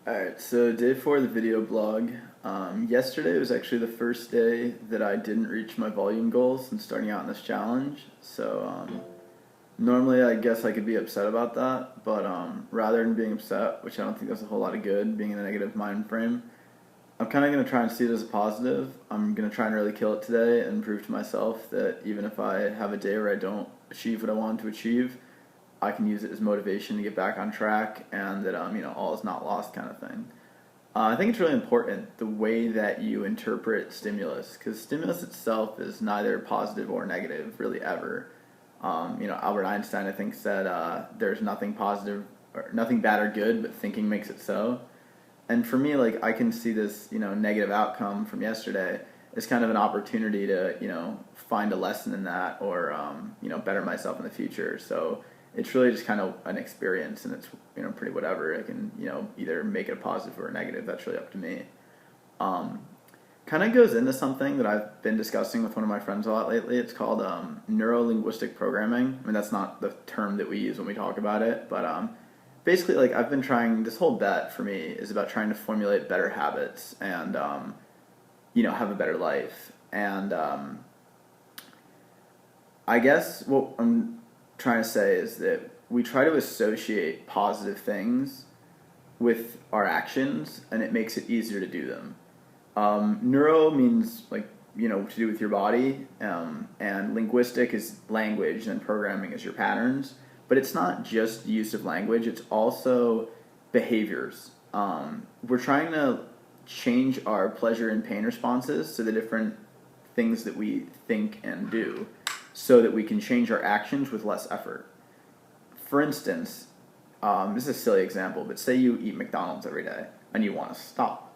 Alright, so day 4 of the video blog. Yesterday was actually the first day that I didn't reach my volume goals since starting out in this challenge. So normally I guess I could be upset about that, but rather than being upset, which I don't think does a whole lot of good, being in a negative mind frame, I'm kind of going to try and see it as a positive. I'm going to try and really kill it today and prove to myself that even if I have a day where I don't achieve what I want to achieve, I can use it as motivation to get back on track, and that all is not lost kind of thing. I think it's really important the way that you interpret stimulus, because stimulus itself is neither positive or negative really ever. Albert Einstein I think said there's nothing positive or nothing bad or good, but thinking makes it so. And for me, like, I can see this negative outcome from yesterday as kind of an opportunity to find a lesson in that, or better myself in the future. So it's really just kind of an experience, and it's pretty whatever. I can either make it a positive or a negative. That's really up to me. Um, Kind of goes into something that I've been discussing with one of my friends a lot lately. It's called neuro-linguistic programming. I mean, that's not the term that we use when we talk about it, but basically, like, I've been trying. This whole bet for me is about trying to formulate better habits and have a better life. And I guess what I'm trying to say is that we try to associate positive things with our actions, and it makes it easier to do them. Neuro means, like, to do with your body, and linguistic is language, and programming is your patterns. But it's not just the use of language; it's also behaviors. We're trying to change our pleasure and pain responses to the different things that we think and do, so that we can change our actions with less effort. For instance, this is a silly example, but say you eat McDonald's every day and you want to stop.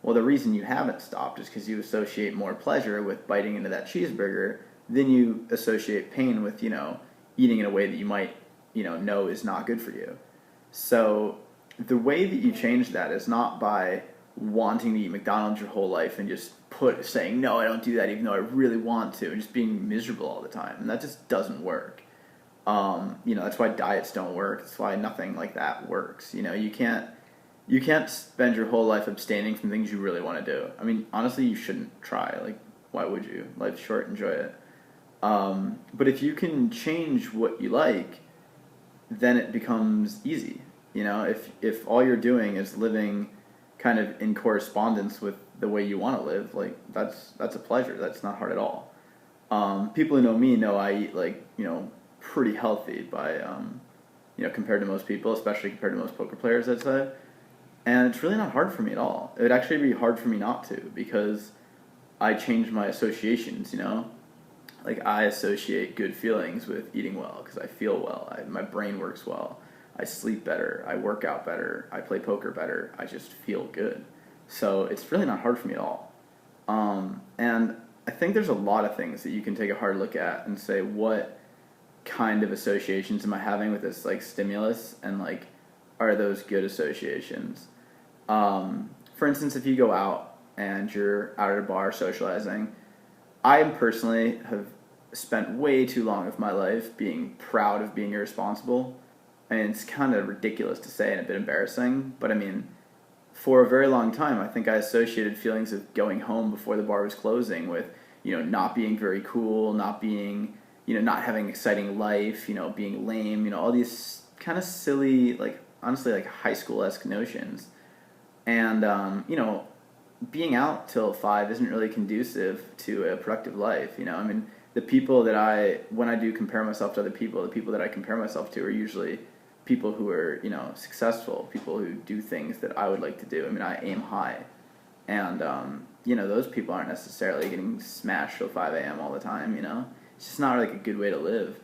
Well, the reason you haven't stopped is because you associate more pleasure with biting into that cheeseburger than you associate pain with, eating in a way that you might, know is not good for you. So the way that you change that is not by wanting to eat McDonald's your whole life and just saying, no, I don't do that even though I really want to, and just being miserable all the time. And that just doesn't work. That's why diets don't work. That's why nothing like that works. You can't spend your whole life abstaining from things you really want to do. I mean, honestly, you shouldn't try. Like, why would you? Life's short, enjoy it. But if you can change what you like, then it becomes easy. If all you're doing is living kind of in correspondence with the way you want to live, like, that's a pleasure. That's not hard at all. People who know me know I eat, like, pretty healthy by compared to most people, especially compared to most poker players, I'd say. And it's really not hard for me at all. It would actually be hard for me not to, because I change my associations. Like, I associate good feelings with eating well because I feel well. My brain works well. I sleep better. I work out better. I play poker better. I just feel good. So it's really not hard for me at all. And I think there's a lot of things that you can take a hard look at and say, what kind of associations am I having with this, like, stimulus, and, like, are those good associations? For instance, if you go out and you're out at a bar socializing, I personally have spent way too long of my life being proud of being irresponsible. I mean, it's kind of ridiculous to say and a bit embarrassing, but I mean, for a very long time, I think I associated feelings of going home before the bar was closing with, not being very cool, not being, not having exciting life, being lame, all these kind of silly, like, honestly, like, high school-esque notions. And, being out till 5 isn't really conducive to a productive life. I mean, the people that when I do compare myself to other people, the people that I compare myself to are usually people who are, successful, people who do things that I would like to do. I mean, I aim high. And, those people aren't necessarily getting smashed till 5 a.m. all the time. It's just not, like, a good way to live.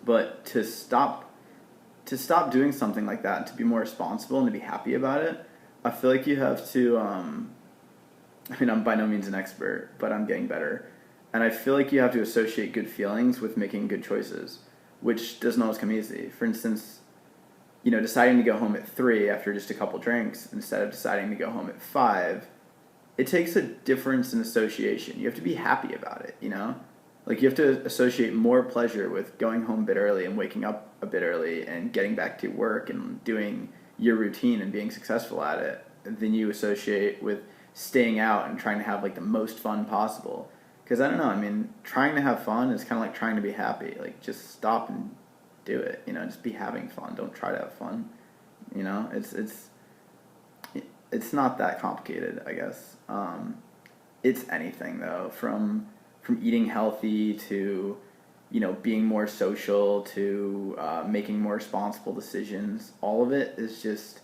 But to stop doing something like that, and to be more responsible and to be happy about it, I feel like you have to, I mean, I'm by no means an expert, but I'm getting better. And I feel like you have to associate good feelings with making good choices, which doesn't always come easy. For instance, deciding to go home at 3 after just a couple drinks instead of deciding to go home at 5, it takes a difference in association. You have to be happy about it, Like, you have to associate more pleasure with going home a bit early and waking up a bit early and getting back to work and doing, your routine and being successful at it than you associate with staying out and trying to have like the most fun possible. Because I don't know, I mean, trying to have fun is kind of like trying to be happy. Like, just stop and do it. You know, just be having fun. Don't try to have fun. You know, it's not that complicated, I guess. It's anything though, from eating healthy to, you know, being more social to making more responsible decisions. All of it is just,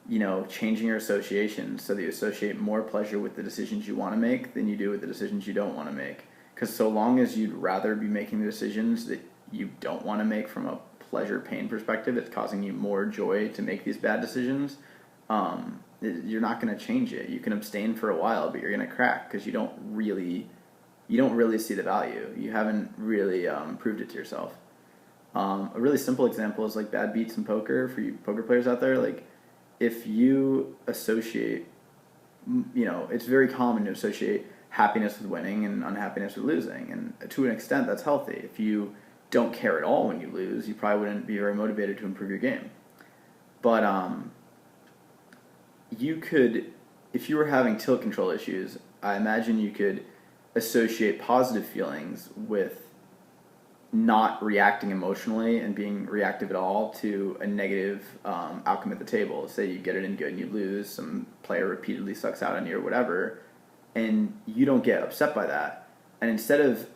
you know, changing your associations so that you associate more pleasure with the decisions you want to make than you do with the decisions you don't want to make. Because so long as you'd rather be making the decisions that you don't want to make from a pleasure pain perspective, it's causing you more joy to make these bad decisions. You're not going to change it. You can abstain for a while, but you're going to crack because you don't really see the value. You haven't really proved it to yourself. A really simple example is like bad beats in poker for you poker players out there. Like, if you associate, you know, it's very common to associate happiness with winning and unhappiness with losing, and to an extent that's healthy. If you don't care at all when you lose, you probably wouldn't be very motivated to improve your game. But you could, if you were having tilt control issues, I imagine you could associate positive feelings with not reacting emotionally and being reactive at all to a negative outcome at the table. Say you get it in good and you lose, some player repeatedly sucks out on you or whatever, and you don't get upset by that. And instead of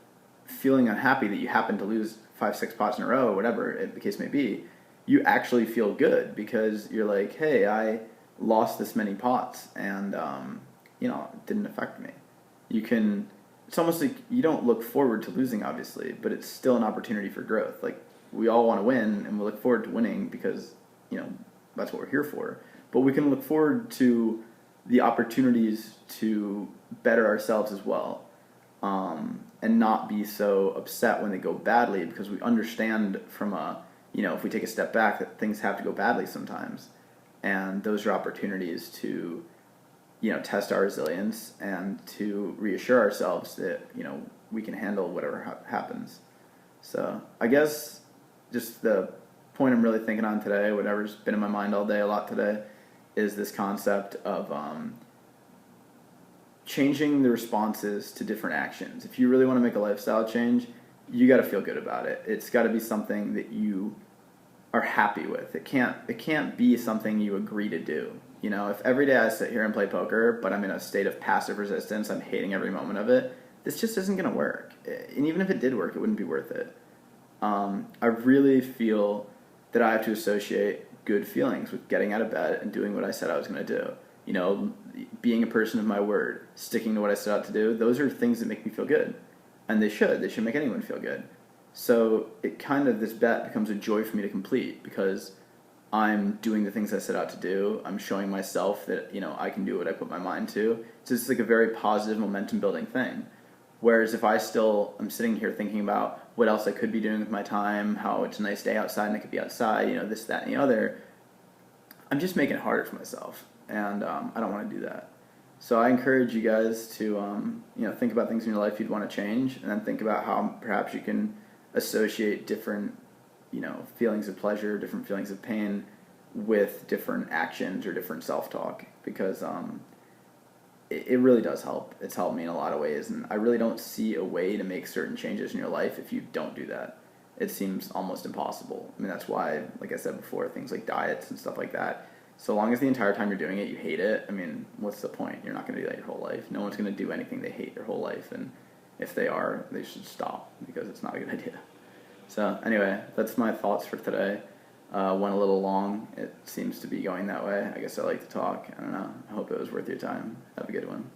feeling unhappy that you happen to lose 5-6 pots in a row or whatever the case may be, you actually feel good because you're like, hey, I lost this many pots and you know, it didn't affect me. It's almost like you don't look forward to losing, obviously, but it's still an opportunity for growth. Like, we all want to win, and we look forward to winning because, you know, that's what we're here for. But we can look forward to the opportunities to better ourselves as well, and not be so upset when they go badly, because we understand from if we take a step back, that things have to go badly sometimes. And those are opportunities to, you know, test our resilience and to reassure ourselves that, you know, we can handle whatever happens. So I guess just the point I'm really thinking on today, whatever's been in my mind all day a lot today, is this concept of changing the responses to different actions. If you really want to make a lifestyle change, you got to feel good about it. It's got to be something that you are happy with. It can't be something you agree to do. You know, if every day I sit here and play poker, but I'm in a state of passive resistance, I'm hating every moment of it, this just isn't going to work. And even if it did work, it wouldn't be worth it. I really feel that I have to associate good feelings with getting out of bed and doing what I said I was going to do. You know, being a person of my word, sticking to what I set out to do, those are things that make me feel good. And they should make anyone feel good. So this bet becomes a joy for me to complete because I'm doing the things I set out to do. I'm showing myself that, you know, I can do what I put my mind to. So it's like a very positive momentum building thing. Whereas if I still am sitting here thinking about what else I could be doing with my time, how it's a nice day outside and I could be outside, you know, this, that, and the other, I'm just making it harder for myself. And I don't want to do that. So I encourage you guys to, think about things in your life you'd want to change, and then think about how perhaps you can associate different, feelings of pleasure, different feelings of pain with different actions or different self-talk, because it really does help. It's helped me in a lot of ways, and I really don't see a way to make certain changes in your life if you don't do that. It seems almost impossible. I mean, that's why, like I said before, things like diets and stuff like that, so long as the entire time you're doing it, you hate it, I mean, what's the point? You're not going to do that your whole life. No one's going to do anything they hate their whole life, and if they are, they should stop, because it's not a good idea. So anyway, that's my thoughts for today. Went a little long. It seems to be going that way. I guess I like to talk. I don't know. I hope it was worth your time. Have a good one.